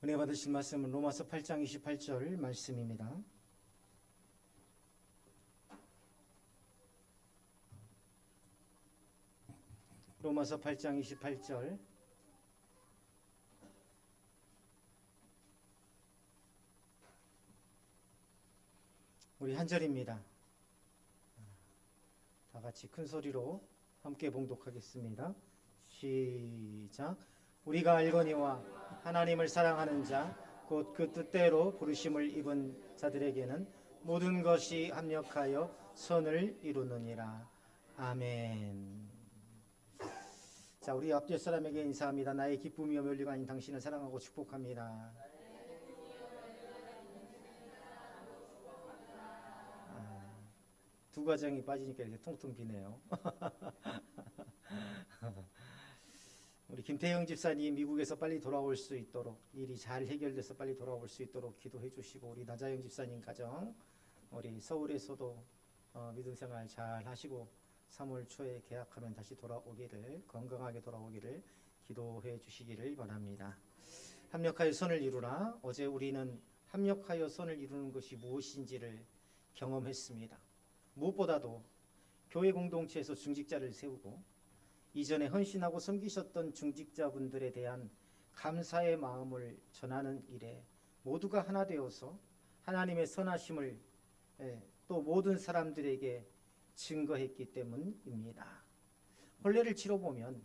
은혜 받으실 말씀은 로마서 8장 28절 말씀입니다. 로마서 8장 28절. 우리 한 절입니다. 다 같이 큰 소리로 함께 봉독하겠습니다. 시작. 우리가 알거니와 하나님을 사랑하는 자 곧 그 뜻대로 부르심을 입은 자들에게는 모든 것이 합력하여 선을 이루느니라. 아멘. 자, 우리 앞뒤 사람에게 인사합니다. 나의 기쁨이요 멸류가 아닌 당신을 사랑하고 축복합니다. 두 과정이 빠지니까 이렇게 통통 비네요. 우리 김태형 집사님 미국에서 빨리 돌아올 수 있도록, 일이 잘 해결돼서 빨리 돌아올 수 있도록 기도해 주시고, 우리 나자영 집사님 가정 우리 서울에서도 믿음생활 잘 하시고 3월 초에 계약하면 다시 돌아오기를, 건강하게 돌아오기를 기도해 주시기를 바랍니다. 합력하여 선을 이루라. 어제 우리는 합력하여 선을 이루는 것이 무엇인지를 경험했습니다. 무엇보다도 교회 공동체에서 중직자를 세우고 이전에 헌신하고 섬기셨던 중직자분들에 대한 감사의 마음을 전하는 일에 모두가 하나 되어서 하나님의 선하심을 또 모든 사람들에게 증거했기 때문입니다. 혼례를 치러보면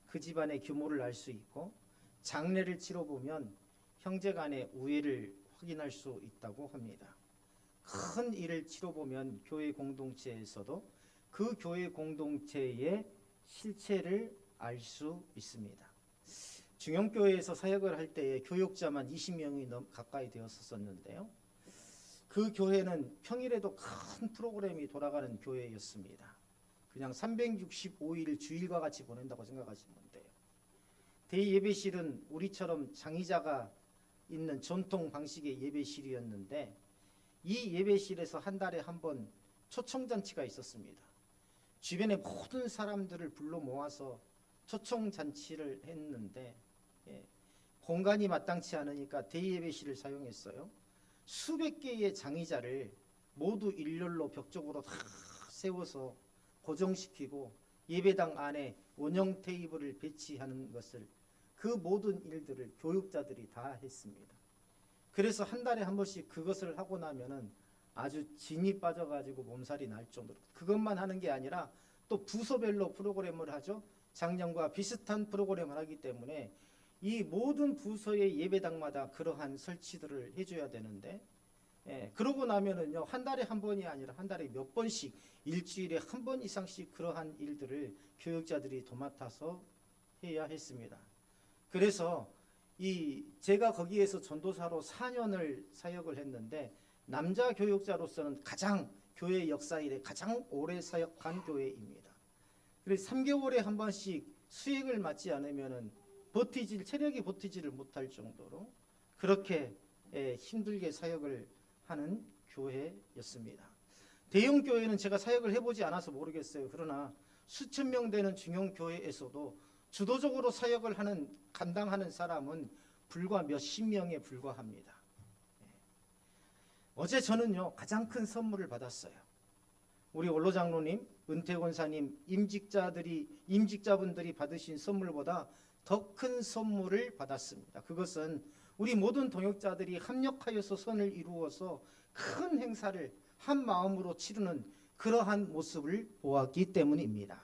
그 집안의 규모를 알 수 있고, 장례를 치러보면 형제 간의 우애를 확인할 수 있다고 합니다. 큰 일을 치러보면 교회 공동체에서도 그 교회 공동체의 실체를 알 수 있습니다. 중형교회에서 사역을 할 때에 교육자만 20명이 가까이 되었었는데요. 그 교회는 평일에도 큰 프로그램이 돌아가는 교회였습니다. 그냥 365일 주일과 같이 보낸다고 생각하시면 돼요. 대예배실은 우리처럼 장의자가 있는 전통 방식의 예배실이었는데, 이 예배실에서 한 달에 한 번 초청잔치가 있었습니다. 주변의 모든 사람들을 불러 모아서 초청잔치를 했는데, 공간이 마땅치 않으니까 대예배실을 사용했어요. 수백 개의 장의자를 모두 일렬로 벽 쪽으로 다 세워서 고정시키고 예배당 안에 원형 테이블을 배치하는 것을, 그 모든 일들을 교육자들이 다 했습니다. 그래서 한 달에 한 번씩 그것을 하고 나면은 아주 진이 빠져가지고 몸살이 날 정도로, 그것만 하는 게 아니라 또 부서별로 프로그램을 하죠. 작년과 비슷한 프로그램을 하기 때문에 이 모든 부서의 예배당마다 그러한 설치들을 해줘야 되는데, 그러고 나면은요, 한 달에 한 번이 아니라 한 달에 몇 번씩, 일주일에 한 번 이상씩 그러한 일들을 교육자들이 도맡아서 해야 했습니다. 그래서 제가 거기에서 전도사로 4년을 사역을 했는데, 남자 교육자로서는 가장 교회 역사 이래 가장 오래 사역한 교회입니다. 그래서 3개월에 한 번씩 수행을 맞지 않으면은 체력이 버티지를 못할 정도로 그렇게 힘들게 사역을 하는 교회였습니다. 대형 교회는 제가 사역을 해보지 않아서 모르겠어요. 그러나 수천 명 되는 중형 교회에서도 주도적으로 사역을 감당하는 사람은 불과 몇십 명에 불과합니다. 어제 저는요, 가장 큰 선물을 받았어요. 우리 원로 장로님, 은퇴 권사님, 임직자분들이 받으신 선물보다 더 큰 선물을 받았습니다. 그것은 우리 모든 동역자들이 합력하여서 선을 이루어서 큰 행사를 한 마음으로 치르는 그러한 모습을 보았기 때문입니다.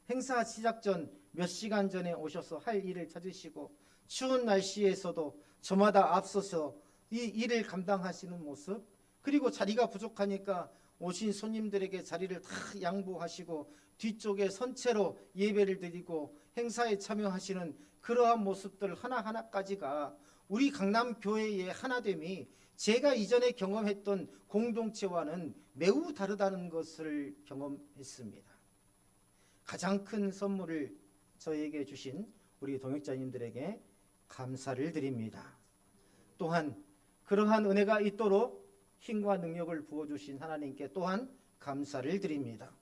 행사 시작 전 몇 시간 전에 오셔서 할 일을 찾으시고, 추운 날씨에서도 저마다 앞서서 이 일을 감당하시는 모습, 그리고 자리가 부족하니까 오신 손님들에게 자리를 다 양보하시고 뒤쪽에 선체로 예배를 드리고 행사에 참여하시는 그러한 모습들 하나하나까지가 우리 강남교회의 하나됨이 제가 이전에 경험했던 공동체와는 매우 다르다는 것을 경험했습니다. 가장 큰 선물을 저에게 주신 우리 동역자님들에게 감사를 드립니다. 또한 그러한 은혜가 있도록 힘과 능력을 부어주신 하나님께 또한 감사를 드립니다.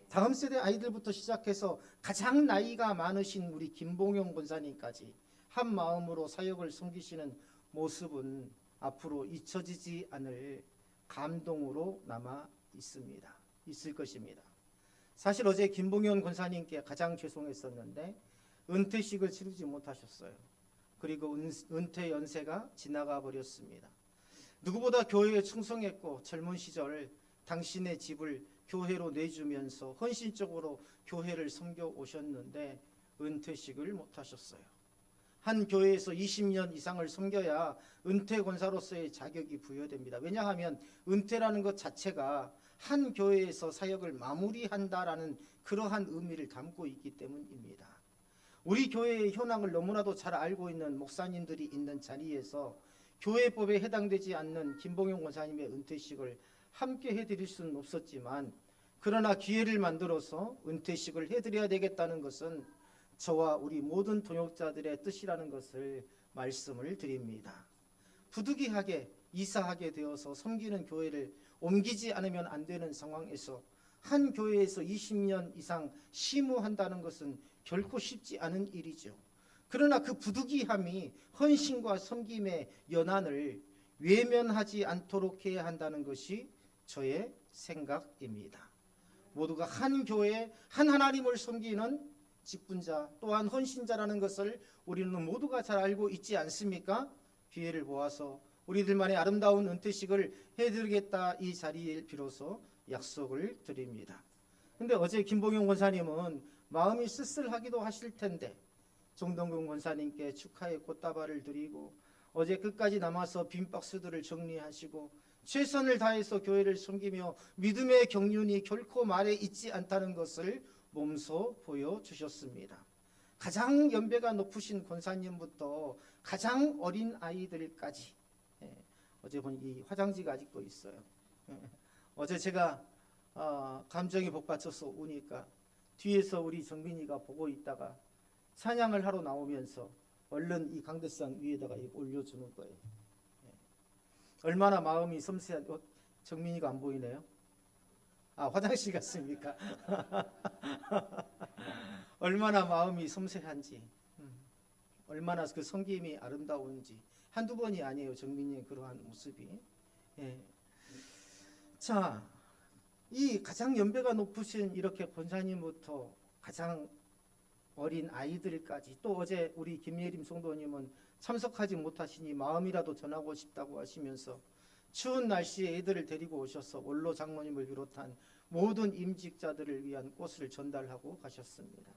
다음 세대 아이들부터 시작해서 가장 나이가 많으신 우리 김봉영 권사님까지 한 마음으로 사역을 섬기시는 모습은 앞으로 잊혀지지 않을 감동으로 남아 있을 것입니다. 사실 어제 김봉현 권사님께 가장 죄송했었는데 은퇴식을 치르지 못하셨어요. 그리고 은퇴 연세가 지나가 버렸습니다. 누구보다 교회에 충성했고 젊은 시절 당신의 집을 교회로 내주면서 헌신적으로 교회를 섬겨 오셨는데 은퇴식을 못하셨어요. 한 교회에서 20년 이상을 섬겨야 은퇴 권사로서의 자격이 부여됩니다. 왜냐하면 은퇴라는 것 자체가 한 교회에서 사역을 마무리한다라는 그러한 의미를 담고 있기 때문입니다. 우리 교회의 현황을 너무나도 잘 알고 있는 목사님들이 있는 자리에서 교회법에 해당되지 않는 김봉용 권사님의 은퇴식을 함께 해드릴 수는 없었지만, 그러나 기회를 만들어서 은퇴식을 해드려야 되겠다는 것은 저와 우리 모든 동역자들의 뜻이라는 것을 말씀을 드립니다. 부득이하게 이사하게 되어서 섬기는 교회를 옮기지 않으면 안 되는 상황에서 한 교회에서 20년 이상 심우한다는 것은 결코 쉽지 않은 일이죠. 그러나 그 부득이함이 헌신과 섬김의 연한을 외면하지 않도록 해야 한다는 것이 저의 생각입니다. 모두가 한 교회, 한 하나님을 섬기는 직분자 또한 헌신자라는 것을 우리는 모두가 잘 알고 있지 않습니까? 기회를 모아서 우리들만의 아름다운 은퇴식을 해드리겠다, 이 자리에 비로소 약속을 드립니다. 근데 어제 김봉용 권사님은 마음이 쓸쓸하기도 하실 텐데 정동근 권사님께 축하의 꽃다발을 드리고 어제 끝까지 남아서 빈 박스들을 정리하시고 최선을 다해서 교회를 섬기며 믿음의 경륜이 결코 말에 있지 않다는 것을 몸소 보여주셨습니다. 가장 연배가 높으신 권사님부터 가장 어린 아이들까지, 어제 보니 이 화장지가 아직도 있어요. 어제 제가 감정이 복받쳐서 우니까 뒤에서 우리 정민이가 보고 있다가 찬양을 하러 나오면서 얼른 이 강대상 위에다가 올려주는 거예요. 얼마나 마음이 섬세한, 정민이가 안 보이네요. 화장실 갔습니까? 얼마나 마음이 섬세한지, 얼마나 그 섬김이 아름다운지, 한두 번이 아니에요. 정민이의 그러한 모습이. 자, 이 가장 연배가 높으신 이렇게 권사님부터 가장 어린 아이들까지, 또 어제 우리 김예림 성도님은 참석하지 못하시니 마음이라도 전하고 싶다고 하시면서 추운 날씨에 애들을 데리고 오셔서 원로 장로님을 비롯한 모든 임직자들을 위한 꽃을 전달하고 가셨습니다.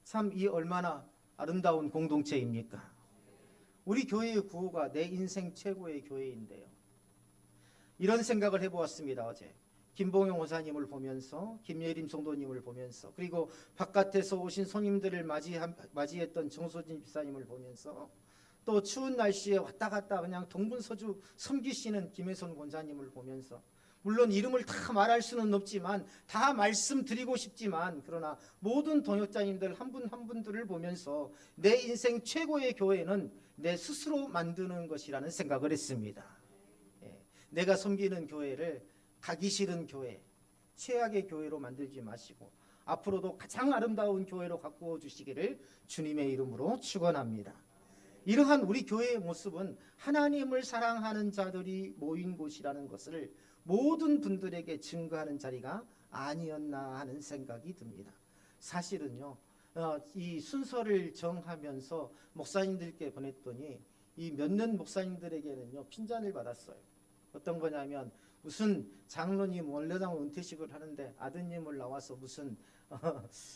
참 이 얼마나 아름다운 공동체입니까? 우리 교회의 구호가 내 인생 최고의 교회인데요. 이런 생각을 해보았습니다. 어제 김봉용 원사님을 보면서, 김예림 성도님을 보면서, 그리고 바깥에서 오신 손님들을 맞이했던 정소진 집사님을 보면서, 또 추운 날씨에 왔다 갔다 그냥 동분서주 섬기시는 김혜선 권사님을 보면서, 물론 이름을 다 말할 수는 없지만 다 말씀드리고 싶지만, 그러나 모든 동역자님들 한 분 한 분들을 보면서 내 인생 최고의 교회는 내 스스로 만드는 것이라는 생각을 했습니다. 내가 섬기는 교회를 가기 싫은 교회, 최악의 교회로 만들지 마시고 앞으로도 가장 아름다운 교회로 가꾸어 주시기를 주님의 이름으로 축원합니다. 이러한 우리 교회의 모습은 하나님을 사랑하는 자들이 모인 곳이라는 것을 모든 분들에게 증거하는 자리가 아니었나 하는 생각이 듭니다. 사실은요, 이 순서를 정하면서 목사님들께 보냈더니 이 몇몇 목사님들에게는요 핀잔을 받았어요. 어떤 거냐면, 무슨 장로님 원래당 은퇴식을 하는데 아드님을 나와서 무슨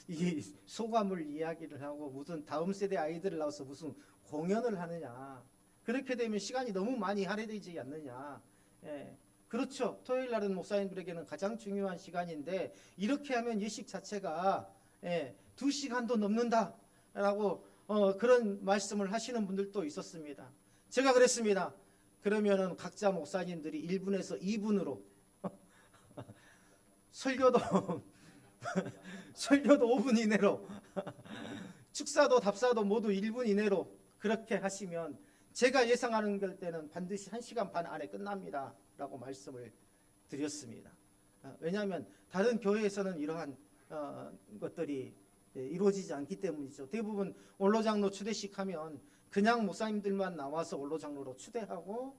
이 소감을 이야기를 하고 무슨 다음 세대 아이들을 나와서 무슨 공연을 하느냐, 그렇게 되면 시간이 너무 많이 할애되지 않느냐. 그렇죠. 토요일 날은 목사님들에게는 가장 중요한 시간인데 이렇게 하면 예식 자체가 2시간도 넘는다라고 그런 말씀을 하시는 분들도 있었습니다. 제가 그랬습니다. 그러면은 각자 목사님들이 1분에서 2분으로 설교도 5분 이내로 축사도 답사도 모두 1분 이내로 그렇게 하시면 제가 예상하는 걸 때는 반드시 1시간 반 안에 끝납니다 라고 말씀을 드렸습니다. 왜냐하면 다른 교회에서는 이러한 것들이 이루어지지 않기 때문이죠. 대부분 원로장로 추대식 하면 그냥 목사님들만 나와서 원로장로로 추대하고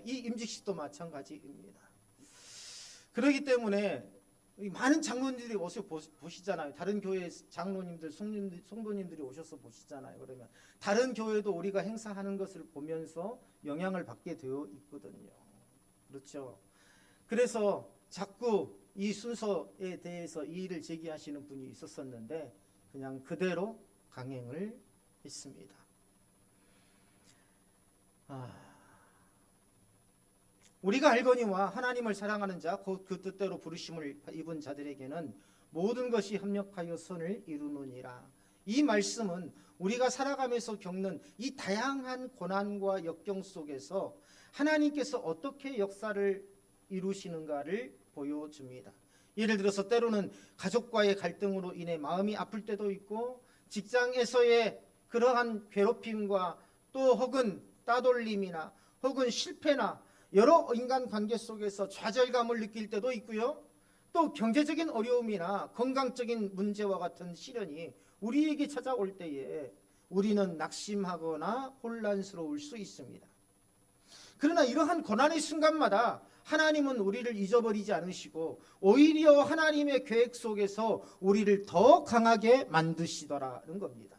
이 임직식도 마찬가지입니다. 그렇기 때문에 많은 장로님들이 오셔 보시잖아요. 다른 교회 장로님들, 성도님들이 오셔서 보시잖아요. 그러면 다른 교회도 우리가 행사하는 것을 보면서 영향을 받게 되어 있거든요. 그렇죠. 그래서 자꾸 이 순서에 대해서 이의를 제기하시는 분이 있었었는데 그냥 그대로 강행을 했습니다. 우리가 알거니와 하나님을 사랑하는 자, 곧 그 뜻대로 부르심을 입은 자들에게는 모든 것이 합력하여 선을 이루느니라. 이 말씀은 우리가 살아가면서 겪는 이 다양한 고난과 역경 속에서 하나님께서 어떻게 역사를 이루시는가를 보여줍니다. 예를 들어서 때로는 가족과의 갈등으로 인해 마음이 아플 때도 있고, 직장에서의 그러한 괴롭힘과 또 혹은 따돌림이나 혹은 실패나 여러 인간관계 속에서 좌절감을 느낄 때도 있고요. 또 경제적인 어려움이나 건강적인 문제와 같은 시련이 우리에게 찾아올 때에 우리는 낙심하거나 혼란스러울 수 있습니다. 그러나 이러한 고난의 순간마다 하나님은 우리를 잊어버리지 않으시고 오히려 하나님의 계획 속에서 우리를 더 강하게 만드시더라는 겁니다.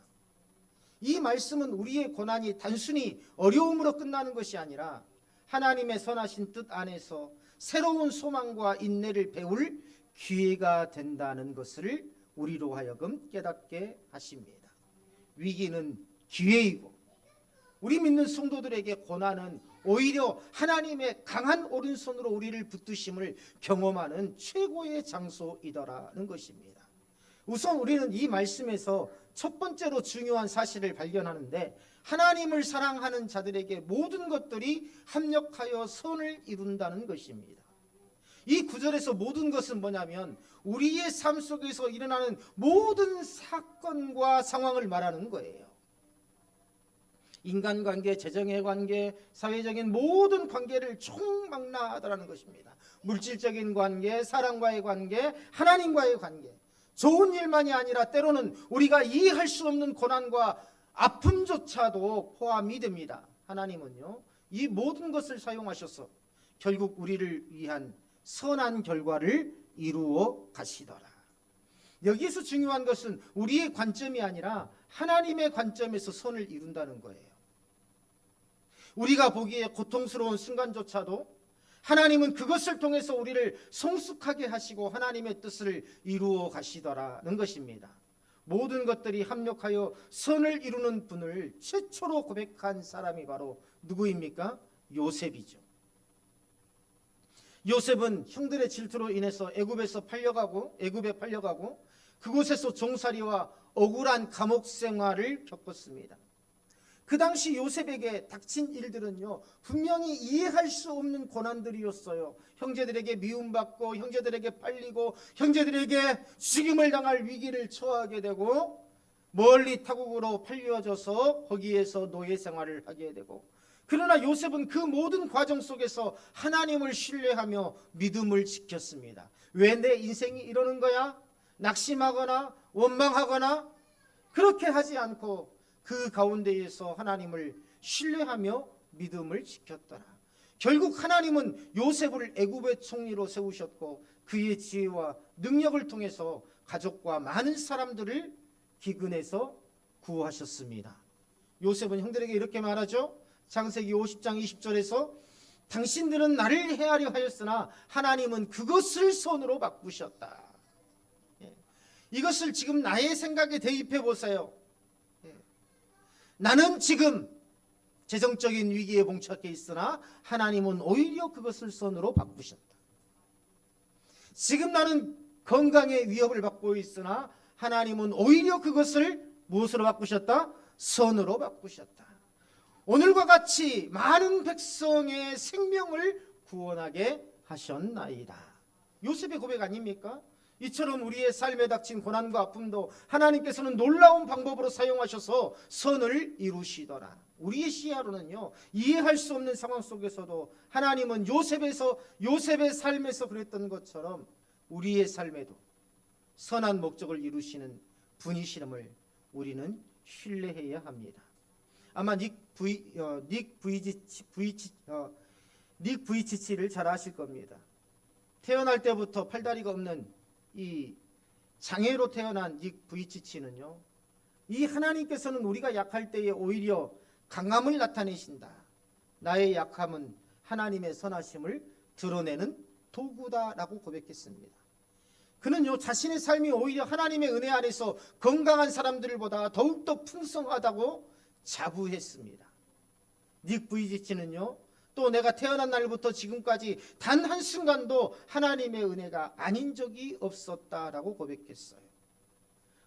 이 말씀은 우리의 고난이 단순히 어려움으로 끝나는 것이 아니라 하나님의 선하신 뜻 안에서 새로운 소망과 인내를 배울 기회가 된다는 것을 우리로 하여금 깨닫게 하십니다. 위기는 기회이고 우리 믿는 성도들에게 고난은 오히려 하나님의 강한 오른손으로 우리를 붙드심을 경험하는 최고의 장소이더라는 것입니다. 우선 우리는 이 말씀에서 첫 번째로 중요한 사실을 발견하는데, 하나님을 사랑하는 자들에게 모든 것들이 합력하여 선을 이룬다는 것입니다. 이 구절에서 모든 것은 뭐냐면 우리의 삶 속에서 일어나는 모든 사건과 상황을 말하는 거예요. 인간관계, 재정의 관계, 사회적인 모든 관계를 총망라하더라는 것입니다. 물질적인 관계, 사람과의 관계, 하나님과의 관계, 좋은 일만이 아니라 때로는 우리가 이해할 수 없는 고난과 아픔조차도 포함이 됩니다. 하나님은요, 이 모든 것을 사용하셔서 결국 우리를 위한 선한 결과를 이루어 가시더라. 여기서 중요한 것은 우리의 관점이 아니라 하나님의 관점에서 선을 이룬다는 거예요. 우리가 보기에 고통스러운 순간조차도 하나님은 그것을 통해서 우리를 성숙하게 하시고 하나님의 뜻을 이루어 가시더라는 것입니다. 모든 것들이 합력하여 선을 이루는 분을 최초로 고백한 사람이 바로 누구입니까? 요셉이죠. 요셉은 형들의 질투로 인해서 애굽에 팔려가고 그곳에서 종살이와 억울한 감옥 생활을 겪었습니다. 그 당시 요셉에게 닥친 일들은요, 분명히 이해할 수 없는 고난들이었어요. 형제들에게 미움받고, 형제들에게 팔리고, 형제들에게 죽임을 당할 위기를 처하게 되고, 멀리 타국으로 팔려져서 거기에서 노예 생활을 하게 되고, 그러나 요셉은 그 모든 과정 속에서 하나님을 신뢰하며 믿음을 지켰습니다. 왜 내 인생이 이러는 거야? 낙심하거나 원망하거나 그렇게 하지 않고 그 가운데에서 하나님을 신뢰하며 믿음을 지켰더라. 결국 하나님은 요셉을 애굽의 총리로 세우셨고 그의 지혜와 능력을 통해서 가족과 많은 사람들을 기근에서 구하셨습니다. 요셉은 형들에게 이렇게 말하죠. 창세기 50장 20절에서 당신들은 나를 해하려 하였으나 하나님은 그것을 선으로 바꾸셨다. 이것을 지금 나의 생각에 대입해 보세요. 나는 지금 재정적인 위기에 봉착해 있으나 하나님은 오히려 그것을 선으로 바꾸셨다. 지금 나는 건강의 위협을 받고 있으나 하나님은 오히려 그것을 무엇으로 바꾸셨다? 선으로 바꾸셨다. 오늘과 같이 많은 백성의 생명을 구원하게 하셨나이다. 요셉의 고백 아닙니까? 이처럼 우리의 삶에 닥친 고난과 아픔도 하나님께서는 놀라운 방법으로 사용하셔서 선을 이루시더라. 우리의 시야로는요, 이해할 수 없는 상황 속에서도 하나님은 요셉의 삶에서 그랬던 것처럼 우리의 삶에도 선한 목적을 이루시는 분이심을 우리는 신뢰해야 합니다. 아마 닉 부이치치를 잘 아실 겁니다. 태어날 때부터 팔다리가 없는 이 장애로 태어난 닉 부이치치는요, 이 하나님께서는 우리가 약할 때에 오히려 강함을 나타내신다. 나의 약함은 하나님의 선하심을 드러내는 도구다라고 고백했습니다. 그는요, 자신의 삶이 오히려 하나님의 은혜 안에서 건강한 사람들보다 더욱더 풍성하다고 자부했습니다. 닉 부이치치는요, 또 내가 태어난 날부터 지금까지 단 한순간도 하나님의 은혜가 아닌 적이 없었다라고 고백했어요.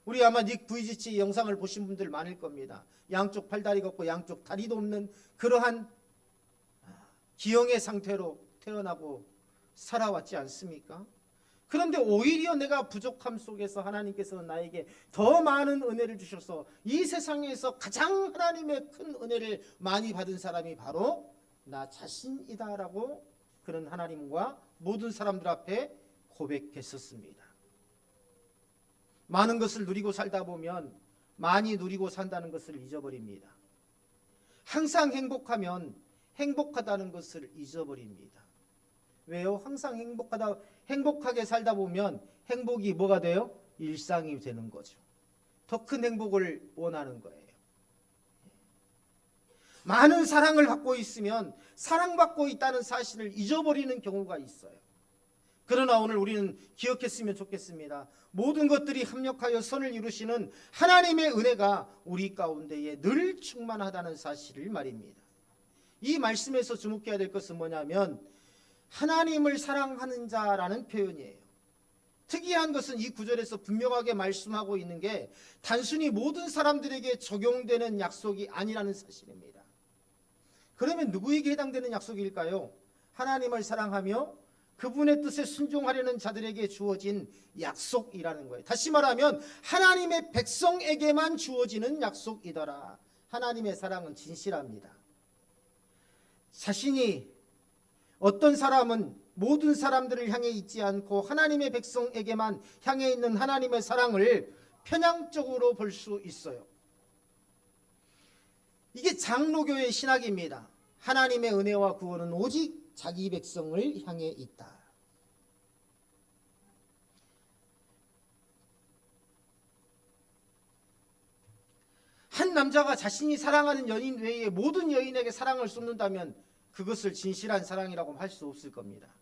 우리 아마 닉 부이치치 영상을 보신 분들 많을 겁니다. 양쪽 팔다리가 없고 양쪽 다리도 없는 그러한 기형의 상태로 태어나고 살아왔지 않습니까? 그런데 오히려 내가 부족함 속에서 하나님께서 나에게 더 많은 은혜를 주셔서 이 세상에서 가장 하나님의 큰 은혜를 많이 받은 사람이 바로 나 자신이다라고 그런 하나님과 모든 사람들 앞에 고백했었습니다. 많은 것을 누리고 살다 보면 많이 누리고 산다는 것을 잊어버립니다. 항상 행복하다는 것을 잊어버립니다. 왜요? 항상 행복하게 살다 보면 행복이 뭐가 돼요? 일상이 되는 거죠. 더 큰 행복을 원하는 거예요. 많은 사랑을 받고 있으면 사랑받고 있다는 사실을 잊어버리는 경우가 있어요. 그러나 오늘 우리는 기억했으면 좋겠습니다. 모든 것들이 합력하여 선을 이루시는 하나님의 은혜가 우리 가운데에 늘 충만하다는 사실을 말입니다. 이 말씀에서 주목해야 될 것은 뭐냐면 하나님을 사랑하는 자라는 표현이에요. 특이한 것은 이 구절에서 분명하게 말씀하고 있는 게 단순히 모든 사람들에게 적용되는 약속이 아니라는 사실입니다. 그러면 누구에게 해당되는 약속일까요? 하나님을 사랑하며 그분의 뜻에 순종하려는 자들에게 주어진 약속이라는 거예요. 다시 말하면 하나님의 백성에게만 주어지는 약속이더라. 하나님의 사랑은 진실합니다. 자신이 어떤 사람은 모든 사람들을 향해 있지 않고 하나님의 백성에게만 향해 있는 하나님의 사랑을 편향적으로 볼 수 있어요. 이게 장로교의 신학입니다. 하나님의 은혜와 구원은 오직 자기 백성을 향해 있다. 한 남자가 자신이 사랑하는 여인 외에 모든 여인에게 사랑을 쏟는다면 그것을 진실한 사랑이라고 할 수 없을 겁니다.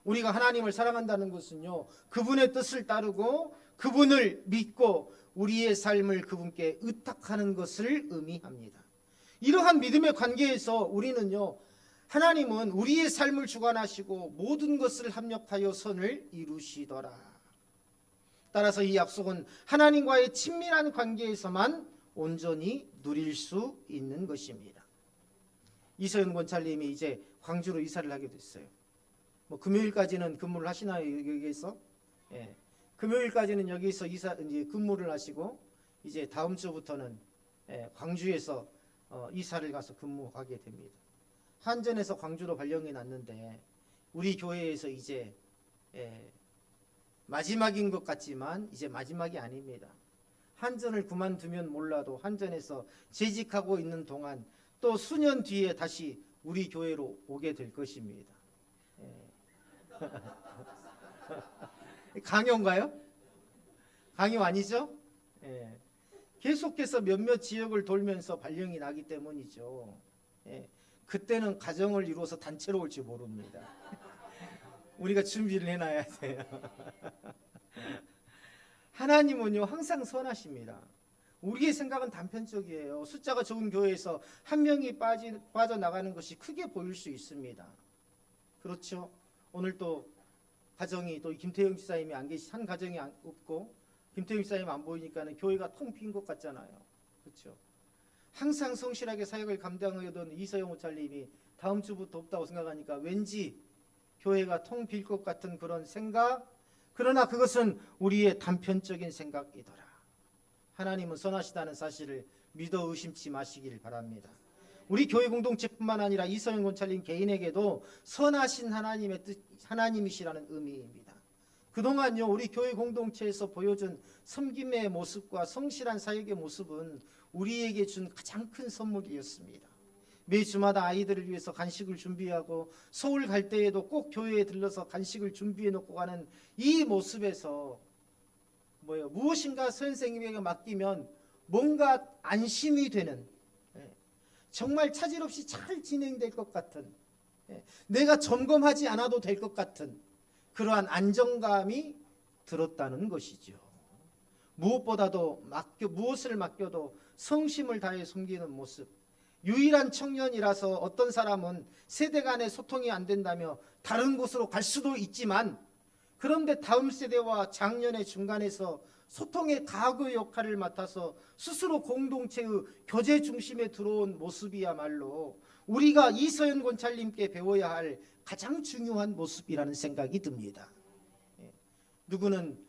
우리가 하나님을 사랑한다는 것은요, 그분의 뜻을 따르고 그분을 믿고 우리의 삶을 그분께 의탁하는 것을 의미합니다. 이러한 믿음의 관계에서 우리는요, 하나님은 우리의 삶을 주관하시고 모든 것을 합력하여 선을 이루시더라. 따라서 이 약속은 하나님과의 친밀한 관계에서만 온전히 누릴 수 있는 것입니다. 이서연 권찰님이 이제 광주로 이사를 하게 됐어요. 금요일까지는 근무를 하시나요, 여기에서? 예. 금요일까지는 여기서 이제 근무를 하시고 이제 다음 주부터는 광주에서 이사를 가서 근무하게 됩니다. 한전에서 광주로 발령이 났는데 우리 교회에서 이제 마지막인 것 같지만 이제 마지막이 아닙니다. 한전을 그만두면 몰라도 한전에서 재직하고 있는 동안 또 수년 뒤에 다시 우리 교회로 오게 될 것입니다. 강요인가요? 강요 아니죠? 계속해서 몇몇 지역을 돌면서 발령이 나기 때문이죠. 그때는 가정을 이루어서 단체로 올지 모릅니다. 우리가 준비를 해놔야 돼요. 하나님은요 항상 선하십니다. 우리의 생각은 단편적이에요. 숫자가 적은 교회에서 한 명이 빠져나가는 것이 크게 보일 수 있습니다. 그렇죠? 오늘 또 가정이 또 김태형 집사님이 안 계시, 한 가정이 없고 김태형 집사님 안 보이니까는 교회가 텅 빈 것 같잖아요. 그렇죠? 항상 성실하게 사역을 감당하던 이서영 목사님이 다음 주부터 없다고 생각하니까 왠지 교회가 텅 빌 것 같은 그런 생각. 그러나 그것은 우리의 단편적인 생각이더라. 하나님은 선하시다는 사실을 믿어 의심치 마시길 바랍니다. 우리 교회 공동체뿐만 아니라 이서영 권찰님 개인에게도 선하신 하나님의 뜻, 하나님이시라는 의미입니다. 그동안요 우리 교회 공동체에서 보여준 섬김의 모습과 성실한 사역의 모습은 우리에게 준 가장 큰 선물이었습니다. 매주마다 아이들을 위해서 간식을 준비하고 서울 갈 때에도 꼭 교회에 들러서 간식을 준비해 놓고 가는 이 모습에서 무엇인가 선생님에게 맡기면 뭔가 안심이 되는, 정말 차질 없이 잘 진행될 것 같은, 내가 점검하지 않아도 될 것 같은 그러한 안정감이 들었다는 것이죠. 무엇보다도 무엇을 맡겨도 성심을 다해 섬기는 모습. 유일한 청년이라서 어떤 사람은 세대 간의 소통이 안 된다며 다른 곳으로 갈 수도 있지만, 그런데 다음 세대와 장년의 중간에서 소통의 가구 역할을 맡아서 스스로 공동체의 교제 중심에 들어온 모습이야말로 우리가 이서연 권찰님께 배워야 할 가장 중요한 모습이라는 생각이 듭니다. 누구는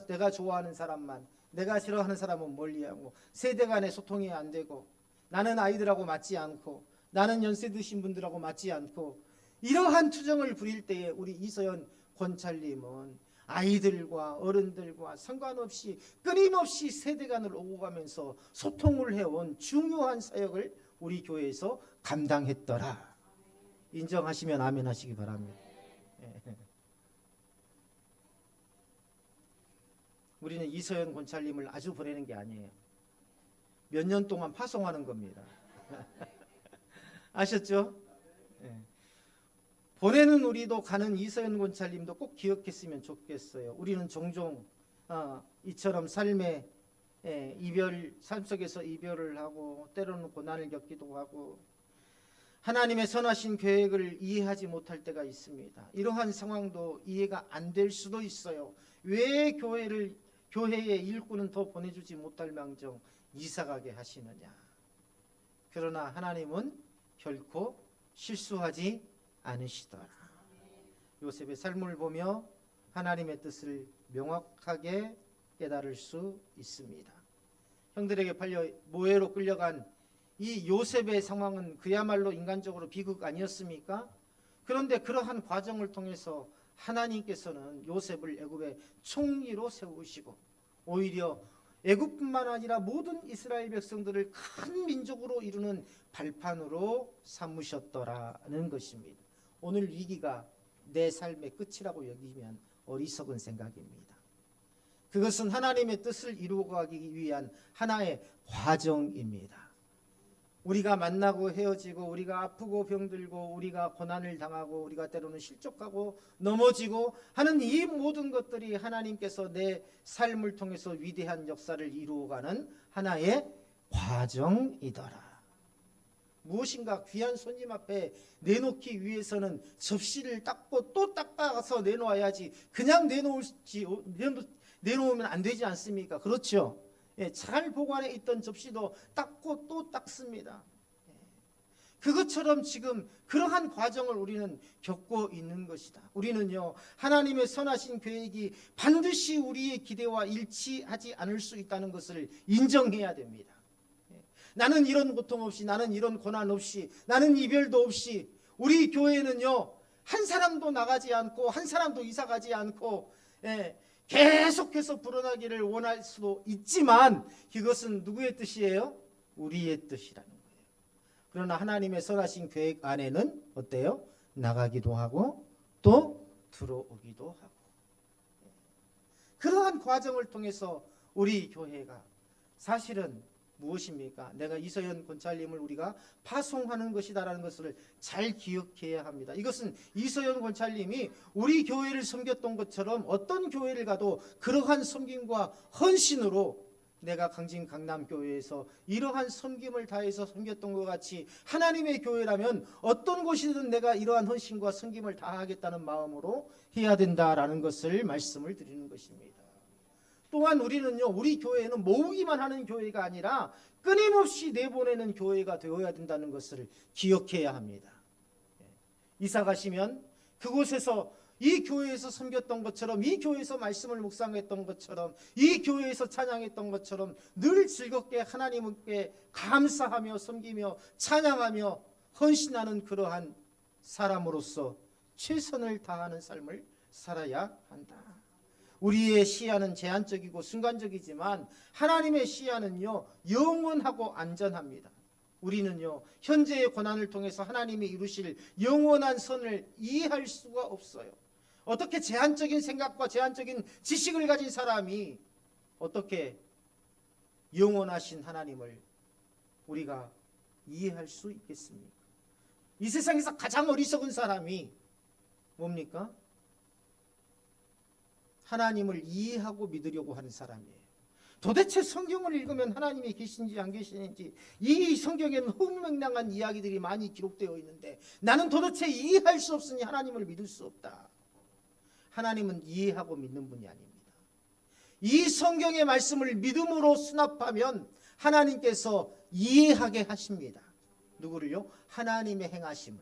내가 좋아하는 사람만, 내가 싫어하는 사람은 멀리하고, 세대 간의 소통이 안 되고, 나는 아이들하고 맞지 않고, 나는 연세 드신 분들하고 맞지 않고, 이러한 투정을 부릴 때에 우리 이서연 권찰님은 아이들과 어른들과 상관없이 끊임없이 세대 간을 오고 가면서 소통을 해온 중요한 사역을 우리 교회에서 감당했더라. 인정하시면 아멘 하시기 바랍니다. 우리는 이서연 권찰님을 아주 보내는 게 아니에요. 몇 년 동안 파송하는 겁니다. 아셨죠? 보내는 우리도 가는 이서연 권찰님도 꼭 기억했으면 좋겠어요. 우리는 종종 이처럼 삶 속에서 이별을 하고 때로는 고난을 겪기도 하고 하나님의 선하신 계획을 이해하지 못할 때가 있습니다. 이러한 상황도 이해가 안 될 수도 있어요. 왜 교회에 일꾼은 더 보내주지 못할 망정 이사가게 하시느냐. 그러나 하나님은 결코 실수하지 않으시더라. 요셉의 삶을 보며 하나님의 뜻을 명확하게 깨달을 수 있습니다. 형들에게 팔려 모해로 끌려간 이 요셉의 상황은 그야말로 인간적으로 비극 아니었습니까? 그런데 그러한 과정을 통해서 하나님께서는 요셉을 애굽의 총리로 세우시고 오히려 애굽뿐만 아니라 모든 이스라엘 백성들을 큰 민족으로 이루는 발판으로 삼으셨더라는 것입니다. 오늘 위기가 내 삶의 끝이라고 여기면 어리석은 생각입니다. 그것은 하나님의 뜻을 이루어가기 위한 하나의 과정입니다. 우리가 만나고 헤어지고 우리가 아프고 병들고 우리가 고난을 당하고 우리가 때로는 실족하고 넘어지고 하는 이 모든 것들이 하나님께서 내 삶을 통해서 위대한 역사를 이루어가는 하나의 과정이더라. 무엇인가 귀한 손님 앞에 내놓기 위해서는 접시를 닦고 또 닦아서 내놓아야지 그냥 내놓으면 안 되지 않습니까? 그렇죠? 잘 보관해 있던 접시도 닦고 또 닦습니다. 그것처럼 지금 그러한 과정을 우리는 겪고 있는 것이다. 우리는요 하나님의 선하신 계획이 반드시 우리의 기대와 일치하지 않을 수 있다는 것을 인정해야 됩니다. 나는 이런 고통 없이, 나는 이런 고난 없이, 나는 이별도 없이 우리 교회는요 한 사람도 나가지 않고 한 사람도 이사 가지 않고 계속해서 불어나기를 원할 수도 있지만 그것은 누구의 뜻이에요? 우리의 뜻이라는 거예요. 그러나 하나님의 선하신 계획 안에는 어때요? 나가기도 하고 또 들어오기도 하고 그러한 과정을 통해서 우리 교회가 사실은 무엇입니까? 내가 이서연 권찰님을 우리가 파송하는 것이다라는 것을 잘 기억해야 합니다. 이것은 이서연 권찰님이 우리 교회를 섬겼던 것처럼 어떤 교회를 가도 그러한 섬김과 헌신으로 내가 강진 강남교회에서 이러한 섬김을 다해서 섬겼던 것 같이 하나님의 교회라면 어떤 곳이든 내가 이러한 헌신과 섬김을 다하겠다는 마음으로 해야 된다라는 것을 말씀을 드리는 것입니다. 또한 우리는요 우리 교회는 모으기만 하는 교회가 아니라 끊임없이 내보내는 교회가 되어야 된다는 것을 기억해야 합니다. 이사 가시면 그곳에서 이 교회에서 섬겼던 것처럼 이 교회에서 말씀을 묵상했던 것처럼 이 교회에서 찬양했던 것처럼 늘 즐겁게 하나님께 감사하며 섬기며 찬양하며 헌신하는 그러한 사람으로서 최선을 다하는 삶을 살아야 한다. 우리의 시야는 제한적이고 순간적이지만 하나님의 시야는요 영원하고 안전합니다. 우리는요 현재의 고난을 통해서 하나님이 이루실 영원한 선을 이해할 수가 없어요. 어떻게 제한적인 생각과 제한적인 지식을 가진 사람이 어떻게 영원하신 하나님을 우리가 이해할 수 있겠습니까? 이 세상에서 가장 어리석은 사람이 뭡니까? 하나님을 이해하고 믿으려고 하는 사람이에요. 도대체 성경을 읽으면 하나님이 계신지 안 계시는지 이 성경에는 흥명랑한 이야기들이 많이 기록되어 있는데 나는 도대체 이해할 수 없으니 하나님을 믿을 수 없다. 하나님은 이해하고 믿는 분이 아닙니다. 이 성경의 말씀을 믿음으로 수납하면 하나님께서 이해하게 하십니다. 누구를요? 하나님의 행하심을,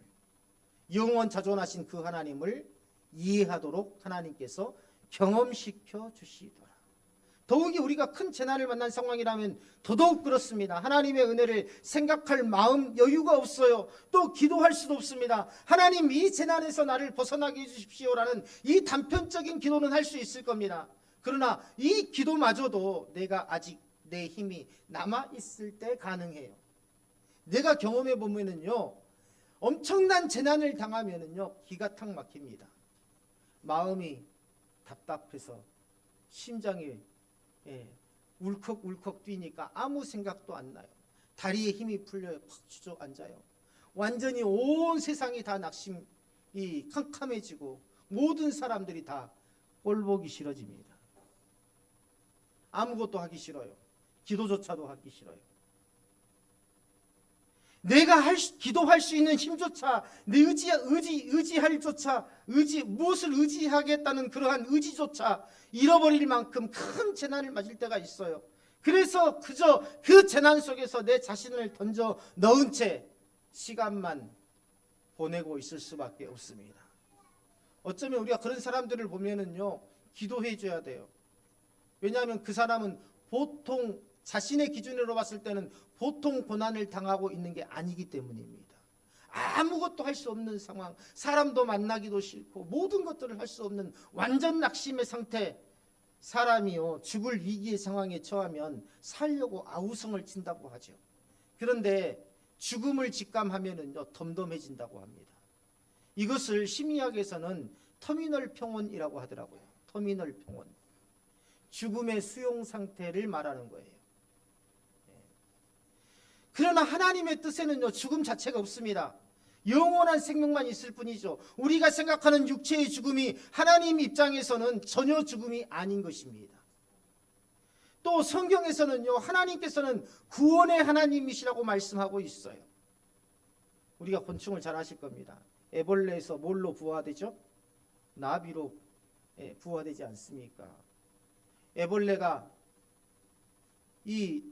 영원 자존하신 그 하나님을 이해하도록 하나님께서 경험시켜 주시더라. 더욱이 우리가 큰 재난을 만난 상황이라면 더더욱 그렇습니다. 하나님의 은혜를 생각할 마음 여유가 없어요. 또 기도할 수도 없습니다. 하나님 이 재난에서 나를 벗어나게 해주십시오라는 이 단편적인 기도는 할 수 있을 겁니다. 그러나 이 기도마저도 내가 아직 내 힘이 남아있을 때 가능해요. 내가 경험해 보면은요 엄청난 재난을 당하면은요 기가 탁 막힙니다. 마음이 답답해서 심장이 울컥울컥 뛰니까 아무 생각도 안 나요. 다리에 힘이 풀려요. 팍 주저앉아요. 완전히 온 세상이 다 낙심이 캄캄해지고 모든 사람들이 다 꼴보기 싫어집니다. 아무것도 하기 싫어요. 기도조차도 하기 싫어요. 내가 기도할 수 있는 힘조차 내 의지할 조차 무엇을 의지하겠다는 그러한 의지조차 잃어버릴 만큼 큰 재난을 맞을 때가 있어요. 그래서 그저 그 재난 속에서 내 자신을 던져 넣은 채 시간만 보내고 있을 수밖에 없습니다. 어쩌면 우리가 그런 사람들을 보면은요 기도해 줘야 돼요. 왜냐하면 그 사람은 보통 자신의 기준으로 봤을 때는 보통 고난을 당하고 있는 게 아니기 때문입니다. 아무것도 할 수 없는 상황, 사람도 만나기도 싫고 모든 것들을 할 수 없는 완전 낙심의 상태. 사람이요 죽을 위기의 상황에 처하면 살려고 아우성을 친다고 하죠. 그런데 죽음을 직감하면은요 덤덤해진다고 합니다. 이것을 심리학에서는 터미널 평온이라고 하더라고요. 터미널 평온. 죽음의 수용 상태를 말하는 거예요. 그러나 하나님의 뜻에는요 죽음 자체가 없습니다. 영원한 생명만 있을 뿐이죠. 우리가 생각하는 육체의 죽음이 하나님 입장에서는 전혀 죽음이 아닌 것입니다. 또 성경에서는요 하나님께서는 구원의 하나님이시라고 말씀하고 있어요. 우리가 곤충을 잘 아실 겁니다. 애벌레에서 뭘로 부화되죠? 나비로 부화되지 않습니까? 애벌레가 이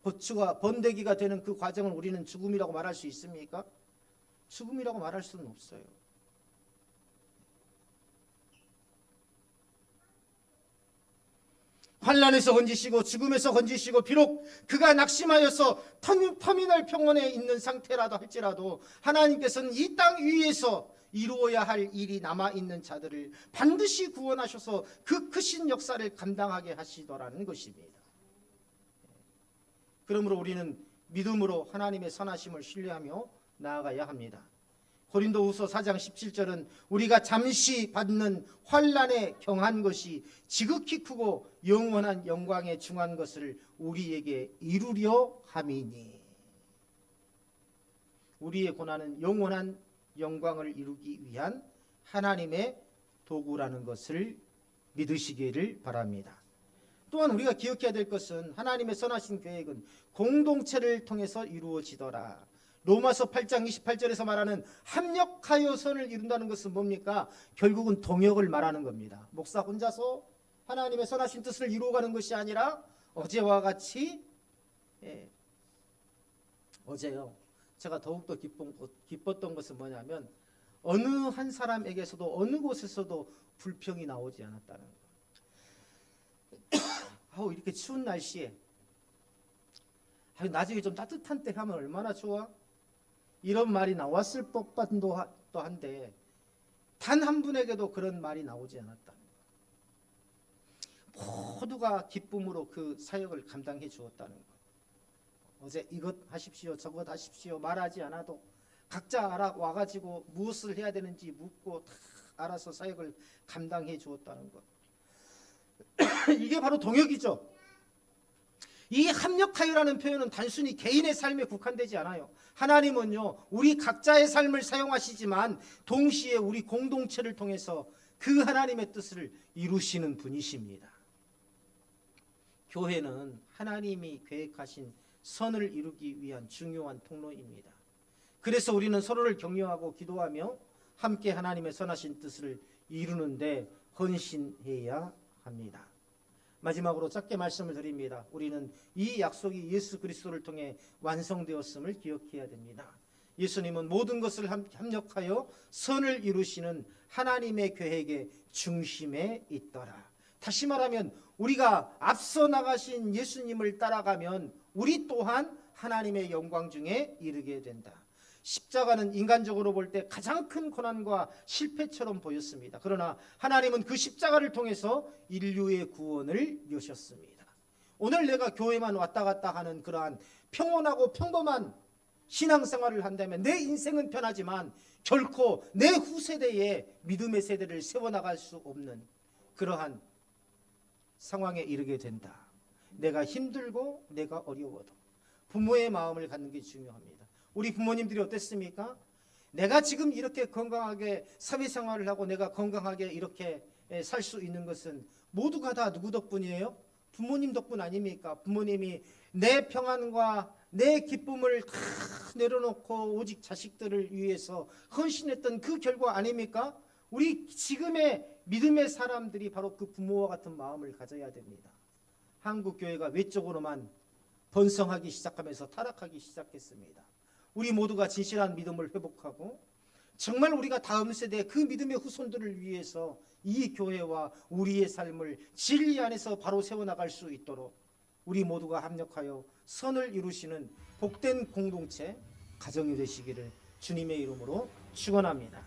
고추가 번데기가 되는 그 과정을 우리는 죽음이라고 말할 수 있습니까? 죽음이라고 말할 수는 없어요. 환난에서 건지시고 죽음에서 건지시고 비록 그가 낙심하여서 터미널 평원에 있는 상태라도 할지라도 하나님께서는 이 땅 위에서 이루어야 할 일이 남아있는 자들을 반드시 구원하셔서 그 크신 역사를 감당하게 하시더라는 것입니다. 그러므로 우리는 믿음으로 하나님의 선하심을 신뢰하며 나아가야 합니다. 고린도후서 4장 17절은 우리가 잠시 받는 환난에 경한 것이 지극히 크고 영원한 영광에 중한 것을 우리에게 이루려 함이니. 우리의 고난은 영원한 영광을 이루기 위한 하나님의 도구라는 것을 믿으시기를 바랍니다. 또한 우리가 기억해야 될 것은 하나님의 선하신 계획은 공동체를 통해서 이루어지더라. 로마서 8장 28절에서 말하는 합력하여 선을 이룬다는 것은 뭡니까? 결국은 동역을 말하는 겁니다. 목사 혼자서 하나님의 선하신 뜻을 이루어가는 것이 아니라 어제와 같이 어제요. 제가 더욱더 기뻤던 것은 뭐냐면 어느 한 사람에게서도 어느 곳에서도 불평이 나오지 않았다는 거. 이렇게 추운 날씨에 나중에 좀 따뜻한 때 하면 얼마나 좋아? 이런 말이 나왔을 법도 한데 단 한 분에게도 그런 말이 나오지 않았다. 모두가 기쁨으로 그 사역을 감당해 주었다는 것. 어제 이것 하십시오, 저것 하십시오 말하지 않아도 각자 와가지고 무엇을 해야 되는지 묻고 다 알아서 사역을 감당해 주었다는 것. 이게 바로 동역이죠. 이 합력하여라는 표현은 단순히 개인의 삶에 국한되지 않아요. 하나님은요, 우리 각자의 삶을 사용하시지만 동시에 우리 공동체를 통해서 그 하나님의 뜻을 이루시는 분이십니다. 교회는 하나님이 계획하신 선을 이루기 위한 중요한 통로입니다. 그래서 우리는 서로를 격려하고 기도하며 함께 하나님의 선하신 뜻을 이루는데 헌신해야 합니다. 마지막으로 짧게 말씀을 드립니다. 우리는 이 약속이 예수 그리스도를 통해 완성되었음을 기억해야 됩니다. 예수님은 모든 것을 합력하여 선을 이루시는 하나님의 계획의 중심에 있더라. 다시 말하면 우리가 앞서 나가신 예수님을 따라가면 우리 또한 하나님의 영광 중에 이르게 된다. 십자가는 인간적으로 볼 때 가장 큰 고난과 실패처럼 보였습니다. 그러나 하나님은 그 십자가를 통해서 인류의 구원을 여셨습니다. 오늘 내가 교회만 왔다 갔다 하는 그러한 평온하고 평범한 신앙생활을 한다면 내 인생은 편하지만 결코 내 후세대에 믿음의 세대를 세워나갈 수 없는 그러한 상황에 이르게 된다. 내가 힘들고 내가 어려워도 부모의 마음을 갖는 게 중요합니다. 우리 부모님들이 어땠습니까? 내가 지금 이렇게 건강하게 사회생활을 하고 내가 건강하게 이렇게 살 수 있는 것은 모두가 다 누구 덕분이에요? 부모님 덕분 아닙니까? 부모님이 내 평안과 내 기쁨을 다 내려놓고 오직 자식들을 위해서 헌신했던 그 결과 아닙니까? 우리 지금의 믿음의 사람들이 바로 그 부모와 같은 마음을 가져야 됩니다. 한국 교회가 외적으로만 번성하기 시작하면서 타락하기 시작했습니다. 우리 모두가 진실한 믿음을 회복하고 정말 우리가 다음 세대 그 믿음의 후손들을 위해서 이 교회와 우리의 삶을 진리 안에서 바로 세워나갈 수 있도록 우리 모두가 합력하여 선을 이루시는 복된 공동체 가정이 되시기를 주님의 이름으로 축원합니다.